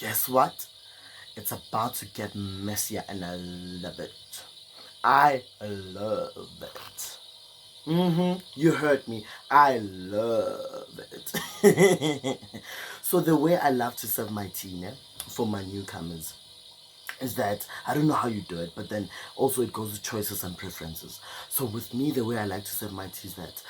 guess what? It's about to get messier and I love it. I love it. You heard me. I love it. So the way I love to serve my tea, yeah, for my newcomers, is that I don't know how you do it, but then also it goes with choices and preferences. So with me, the way I like to serve my tea is that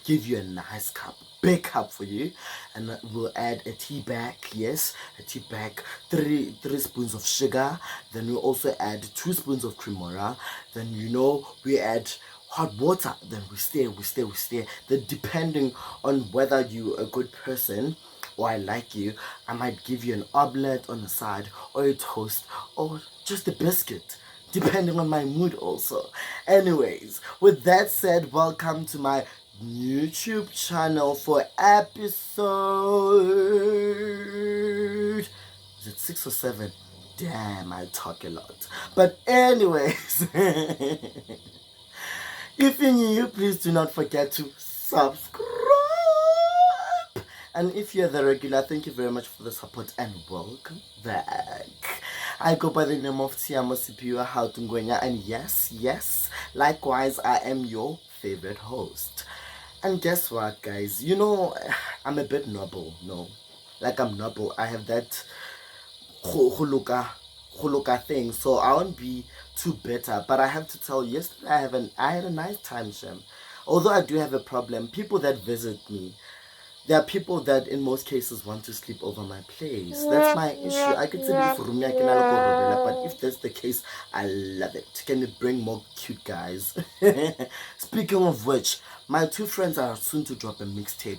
give you a nice cup, big cup for you, and we'll add a tea bag, yes, a tea bag, three spoons of sugar. Then we'll also add 2 spoons of cremora. Then we add hot water. Then we stir. Then depending on whether you're a good person or I like you, I might give you an omelette on the side, or a toast, or just a biscuit, depending on my mood also. Anyways, with that said, welcome to my YouTube channel for episode... Is it 6 or 7? Damn, I talk a lot. But anyways, if you're new, please do not forget to subscribe. And if you're the regular, thank you very much for the support and welcome back. I go by the name of Tshiamo and yes, likewise, I am your favorite host. And guess what, guys? I'm a bit noble, no? Like I'm noble. I have that huluka thing, so I won't be too bitter. But I have to tell you, yesterday I had a nice time, Shem. Although I do have a problem, people that visit me, there are people that in most cases want to sleep over my place. That's my issue. I could say for me, but if that's the case, I love it. Can you bring more cute guys? Speaking of which, my 2 friends are soon to drop a mixtape.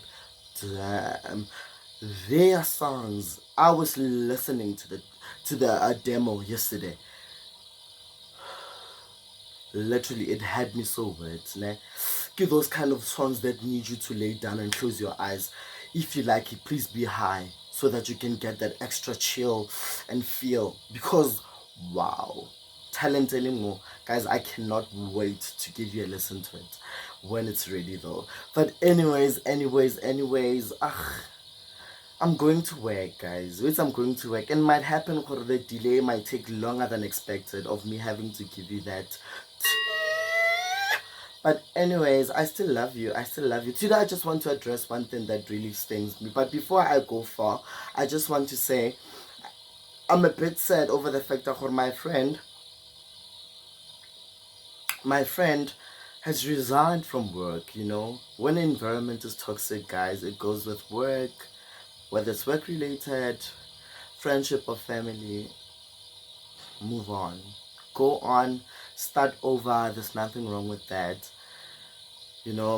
Damn, their songs. I was listening to the demo yesterday. Literally, it had me so wet. Né? Give those kind of songs that need you to lay down and close your eyes. If you like it, please be high so that you can get that extra chill and feel. Because, wow, talent anymore. Guys, I cannot wait to give you a listen to it when it's ready though. But anyways, I'm going to work, guys. I'm going to work. And might happen for the delay might take longer than expected of me having to give you that. But anyways, I still love you. Today I just want to address one thing that really stings me. But before I go far, I just want to say I'm a bit sad over the fact that my friend has resigned from work, When the environment is toxic, guys, it goes with work, whether it's work related, friendship or family. Move on. Go on, start over. There's nothing wrong with that.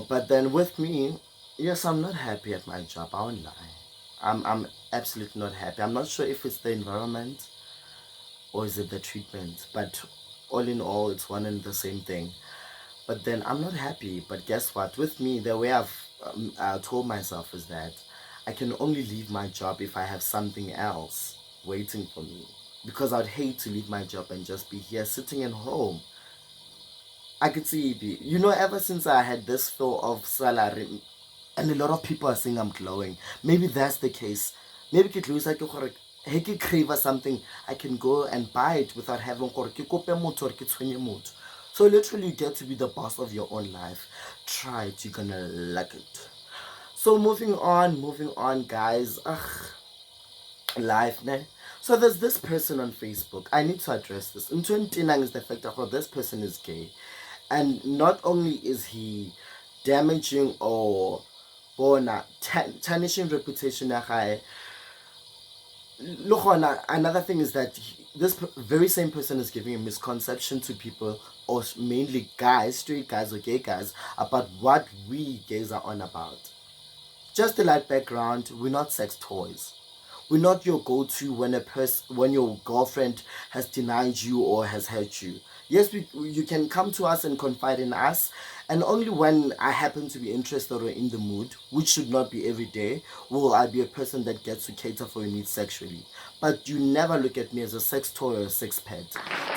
But then with me, yes, I'm not happy at my job. I won't lie. I'm absolutely not happy. I'm not sure if it's the environment or is it the treatment, but all in all, it's one and the same thing. But then I'm not happy. But guess what? With me, the way I've told myself is that I can only leave my job if I have something else waiting for me. Because I'd hate to leave my job and just be here sitting at home. I could see it. Ever since I had this flow of salary, and a lot of people are saying I'm glowing. Maybe that's the case. Maybe I crave something, I can go and buy it without having to. So literally you get to be the boss of your own life. Try it, you're gonna like it. So moving on, guys. Life, ne? So there's this person on Facebook. I need to address this. In 29 is the fact that this person is gay. And not only is he damaging or tarnishing reputation, another thing is that this very same person is giving a misconception to people, or mainly guys, straight guys or gay guys, about what we gays are on about. Just a light background, we're not sex toys. We're not your go-to when your girlfriend has denied you or has hurt you. Yes, you can come to us and confide in us, and only when I happen to be interested or in the mood, which should not be every day, will I be a person that gets to cater for your needs sexually. But you never look at me as a sex toy or a sex pet.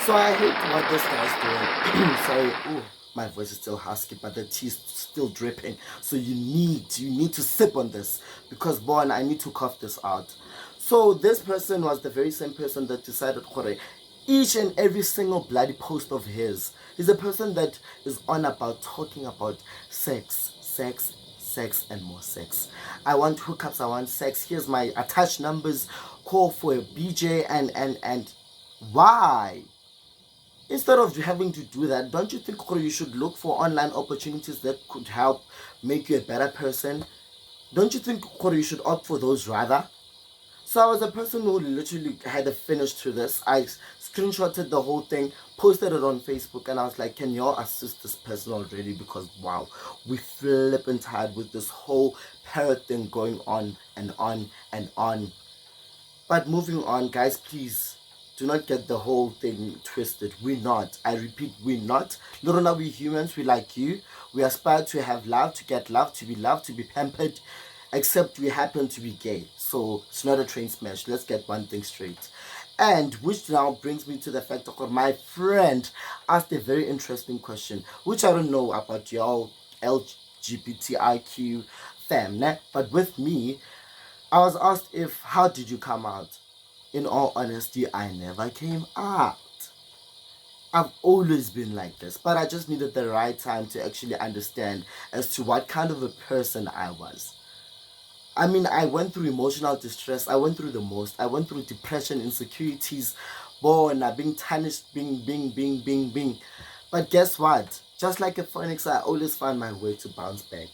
So I hate what this guy's doing. Sorry, ooh, my voice is still husky, but the tea's still dripping. So you need to sip on this, because I need to cough this out. So this person was the very same person that decided, Kore, each and every single bloody post of his is a person that is on about talking about sex, sex, sex, and more sex. I want hookups, I want sex. Here's my attached numbers. Call for a BJ and why? Instead of having to do that, don't you think you should look for online opportunities that could help make you a better person? Don't you think you should opt for those rather? So I was a person who literally had a finish to this. I screenshotted the whole thing, posted it on Facebook, and I was like, can y'all assist this person already? Because wow, we flipping tired with this whole parrot thing going on and on and on. But moving on, guys, please do not get the whole thing twisted. We're not. I repeat, we're not. Lorna, we humans, we like you. We aspire to have love, to get love, to be loved, to be pampered. Except we happen to be gay. So it's not a train smash. Let's get one thing straight. And which now brings me to the fact that my friend asked a very interesting question, which I don't know about y'all LGBTIQ fam, né? But with me, I was asked how did you come out? In all honesty, I never came out. I've always been like this, but I just needed the right time to actually understand as to what kind of a person I was. I mean, I went through emotional distress. I went through the most. I went through depression, insecurities, being tarnished, bing. But guess what? Just like a phoenix, I always find my way to bounce back.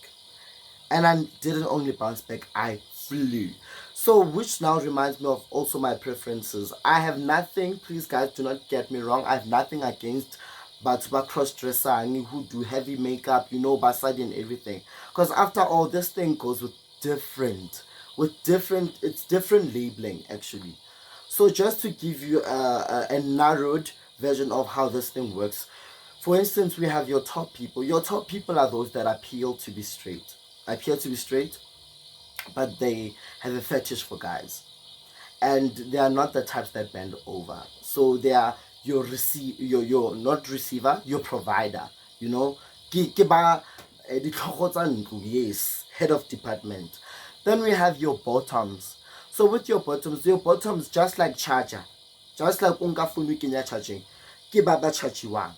And I didn't only bounce back, I flew. So, which now reminds me of also my preferences. I have nothing, please guys, do not get me wrong, I have nothing against but cross-dresser who do heavy makeup, basadi and everything. Because after all, this thing goes with it's different labeling actually. So just to give you a narrowed version of how this thing works, for instance, we have your top people. Your top people are those that appeal to be straight, but they have a fetish for guys, and they are not the types that bend over. So they are your not receiver, your provider. Yes, head of department. Then we have your bottoms. So with your bottoms just like charger, just like unka phone kenya charging, ke baba chachiwang,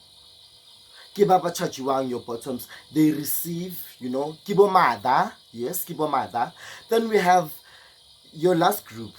your bottoms, they receive, kibo mother, yes, kibo mother. Then we have your last group.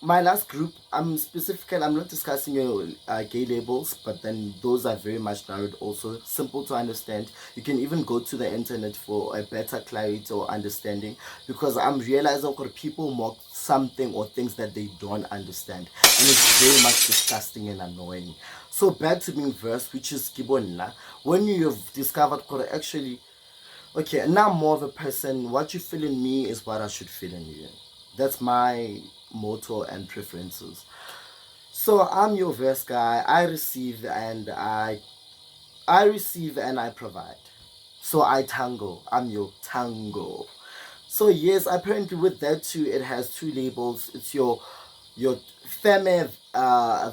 My last group, I'm not discussing your gay labels, but then those are very much narrowed also, simple to understand. You can even go to the internet for a better clarity or understanding, because I'm realizing that people mock something or things that they don't understand, and it's very much disgusting and annoying. So back to being verse, which is kibonna, when you've discovered actually, okay, now I'm more of a person, what you feel in me is what I should feel in you. That's my motto and preferences. So I'm your verse guy. I receive and I provide. So I tango. I'm your tango. So yes, apparently with that too, it has two labels. It's your femme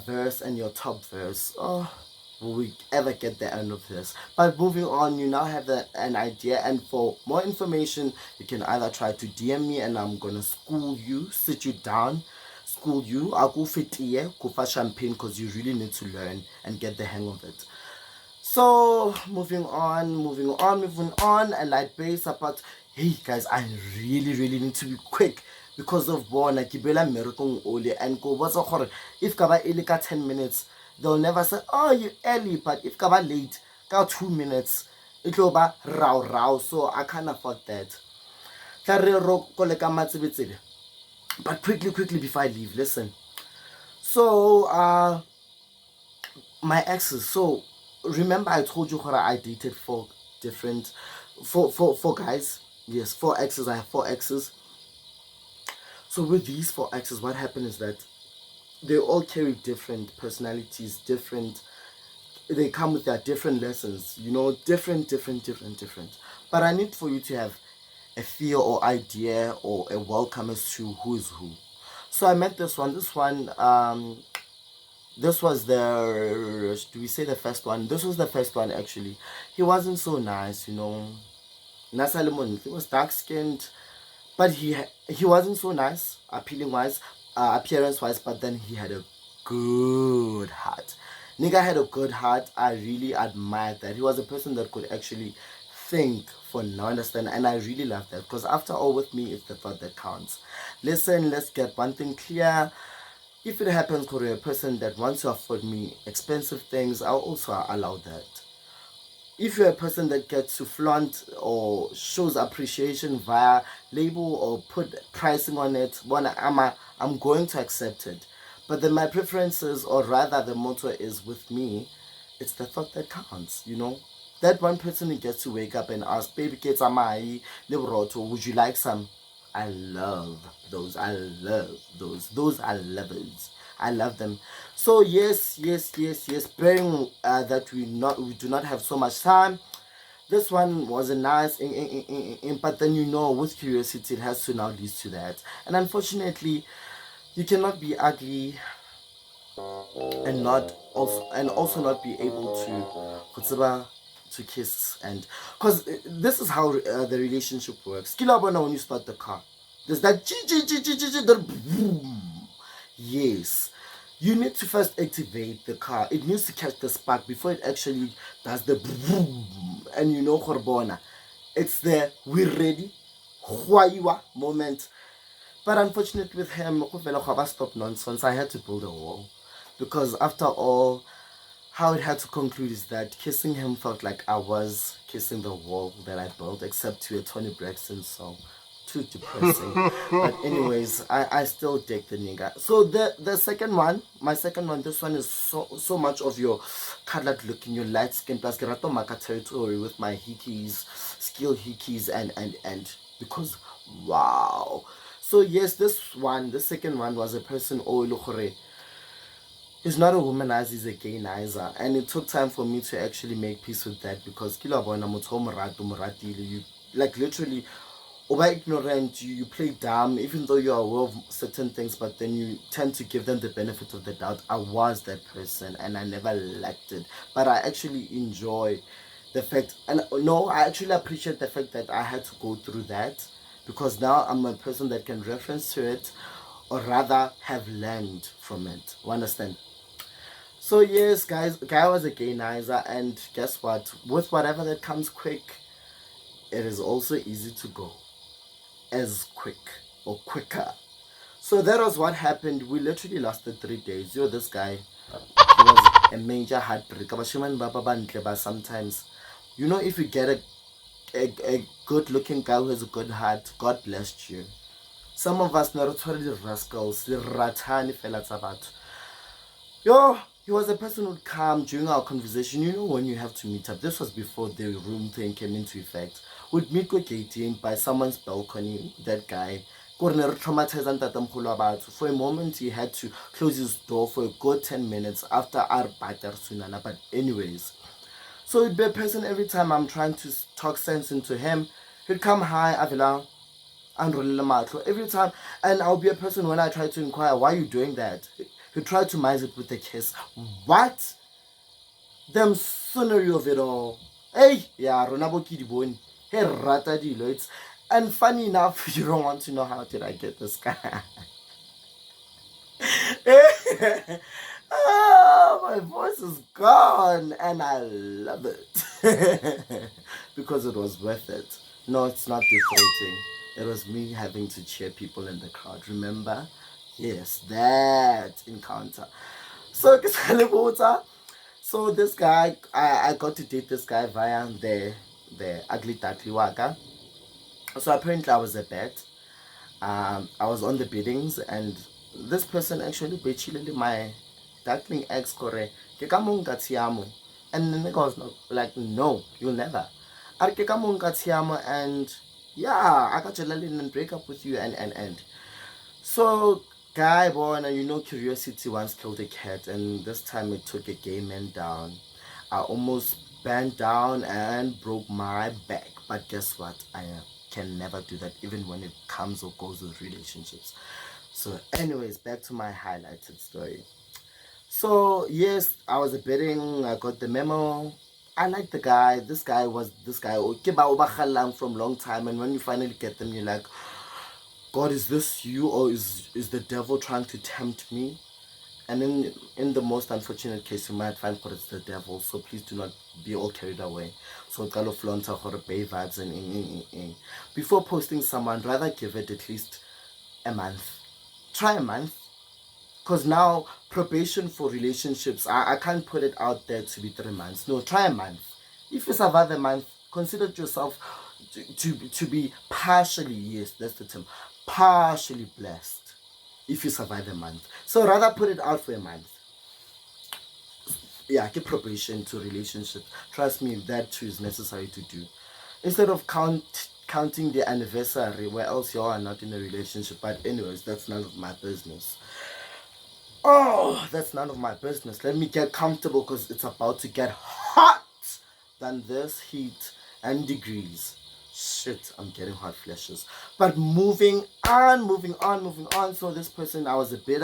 verse and your top verse. Oh, will we ever get the end of this? But moving on, you now have an idea, and for more information, you can either try to DM me and I'm gonna sit you down, school you. I'll go fit here, go for champagne, because you really need to learn and get the hang of it. So moving on, and like base about, hey guys, I really need to be quick because of bona kibela merekong ole, and go what's a if kaba ilika 10 minutes, they'll never say, oh, you early, but if kaba late, go 2 minutes, it'll be rao, so I can't afford that. But quickly before I leave, listen. So my exes, so remember I told you I dated four guys. Yes, 4 exes. I have 4 exes. So with these 4 exes, what happened is that they all carry different personalities, they come with their different lessons, different. But I need for you to have a feel or idea or a welcome as to who is who. So I met this one. This was do we say the first one? This was the first one actually. He wasn't so nice, Nasa Lemon. He was dark skinned, but he wasn't so nice, appealing wise. appearance wise, but then he had a good heart. Nigga had a good heart. I really admired that. He was a person that could actually think for no understand, and I really love that, because after all, with me, it's the thought that counts. Listen, let's get one thing clear. If it happens for a person that wants to afford me expensive things, I'll also allow that. If you're a person that gets to flaunt or shows appreciation via label or put pricing on it, I'm going to accept it. But then my preferences, or rather the motto is, with me, it's the thought that counts, you know? That one person who gets to wake up and ask, baby kids, would you like some? I love those. I love those. Those are lovers. I love them. So yes. Bearing that we do not have so much time. This one was a nice, but then, you know, with curiosity, it has to now lead to that. And unfortunately, you cannot be ugly and also not be able to kiss, and because this is how the relationship works. Kilabona, when you start the car, there's that boom. Yes, you need to first activate the car. It needs to catch the spark before it actually does the boom. And you know, Horbona, it's the we're ready moment. But unfortunately with him, I stopped nonsense. I had to build a wall, because after all, how it had to conclude is that kissing him felt like I was kissing the wall that I built, except to a Tony Braxton song. Too depressing. But anyways, I still dig the nigga. So the second one, my second one, this one is so much of your colored look in your light skin plus Gerato Maka territory with my hickeys, skill hickeys, and because wow. So yes, the second one was a person he's not a womanizer, he's a gaynizer. And it took time for me to actually make peace with that, because you like literally over ignorant, you play dumb, even though you are aware of certain things, but then you tend to give them the benefit of the doubt. I was that person and I never liked it. But I actually enjoy the fact, and no, I actually appreciate the fact that I had to go through that, because now I'm a person that can reference to it, or rather have learned from it. You understand? So yes, guys, guy was a gaynizer, and guess what? With whatever that comes quick, it is also easy to go as quick or quicker. So that was what happened. We literally lasted 3 days. Yo, this guy, he was a major heartbreaker. But sometimes, you know, if you get a good looking guy who has a good heart, God blessed you. Some of us notoriously rascals, the ratani fella tabat. Yo, he was a person who would come during our conversation. You know, when you have to meet up, this was before the room thing came into effect. Would meet go gating by someone's balcony, that guy. For a moment, he had to close his door for a good 10 minutes after our batter sunana. But anyways, so it'd be a person every time I'm trying to talk sense into him, he'd come hi, Avila, and every time, and I'll be a person when I try to inquire, why are you doing that? He tried to mize it with a kiss. What? The Msunery of it all. Hey, yeah, Ronabo Kidiboni. Hey, Rata Deloitte. And funny enough, you don't want to know how did I get this guy. Oh, my voice is gone, and I love it. Because it was worth it. No, it's not deflating. It was me having to cheer people in the crowd. Remember? Yes, that encounter. So, so this guy, I got to date this guy via the ugly duckly waka. So apparently I was a bet. I was on the biddings, and this person actually bet my duckling ex kore Tshiamo. And the nigga was not, like, no, you'll never. Tshiamo, and yeah, I got to let in and break up with you and. So, guy born, and you know, curiosity once killed a cat, and this time it took a gay man down. I almost bent down and broke my back, but guess what? I can never do that, even when it comes or goes with relationships. So, anyways, back to my highlighted story. So, yes, I was a bidding, I got the memo. I like the guy. This guy from long time, and when you finally get them, you're like, God, is this you, or is the devil trying to tempt me? And in the most unfortunate case, you might find that it's the devil. So please do not be all carried away. So kind of flaunt or bay vibes and. Before posting someone, rather give it at least a month. Try a month. Because now probation for relationships, I can't put it out there to be 3 months. No, try a month. If you survive a month, consider yourself to be partially, yes, that's the term, partially blessed if you survive a month. So rather put it out for a month. Yeah, give probation to relationship. Trust me, that too is necessary to do. Instead of counting the anniversary where else you are not in a relationship. But anyways, that's none of my business. Oh, that's none of my business. Let me get comfortable because it's about to get hot than this heat and degrees. Shit, I'm getting hot flashes. But moving on, moving on, moving on. So this person, I was a bit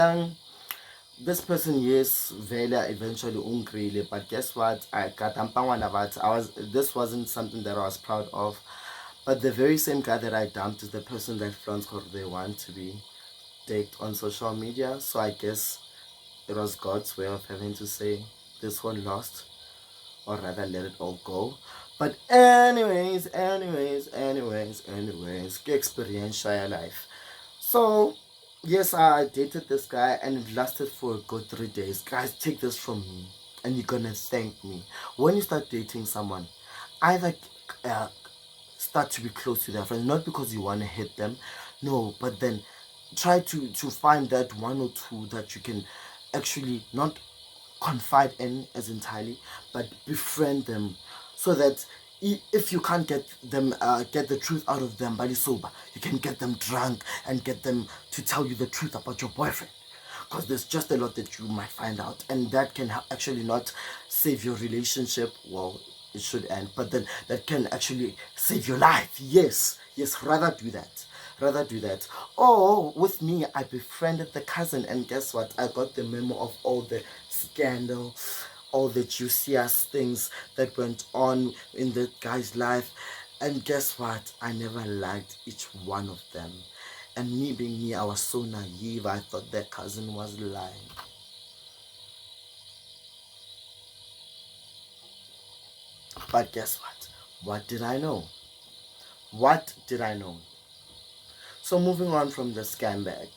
this person, yes, Vela eventually ungrele, but guess what? I got about this wasn't something that I was proud of. But the very same guy that I dumped is the person that flaunts what they want to be dated on social media. So I guess it was God's way of having to say this one lost, or rather let it all go. But anyways, get experience your life. So yes, I dated this guy and it lasted for a good 3 days. Guys, take this from me and you're gonna thank me. When you start dating someone, either uh, start to be close to their friends, not because you want to hit them, no, but then try to find that one or two that you can actually not confide in as entirely, but befriend them, so that if you can't get them get the truth out of them by the sober, you can get them drunk and get them to tell you the truth about your boyfriend, because there's just a lot that you might find out, and that can actually not save your relationship. Well, it should end, but then that can actually save your life. Yes, rather do that. Rather do that. Or with me, I befriended the cousin, and guess what? I got the memo of all the scandal, all the juiciest things that went on in the guy's life. And guess what? I never liked each one of them. And me being me, I was so naive. I thought that cousin was lying. But guess what? What did I know? What did I know? So moving on from the scam bag.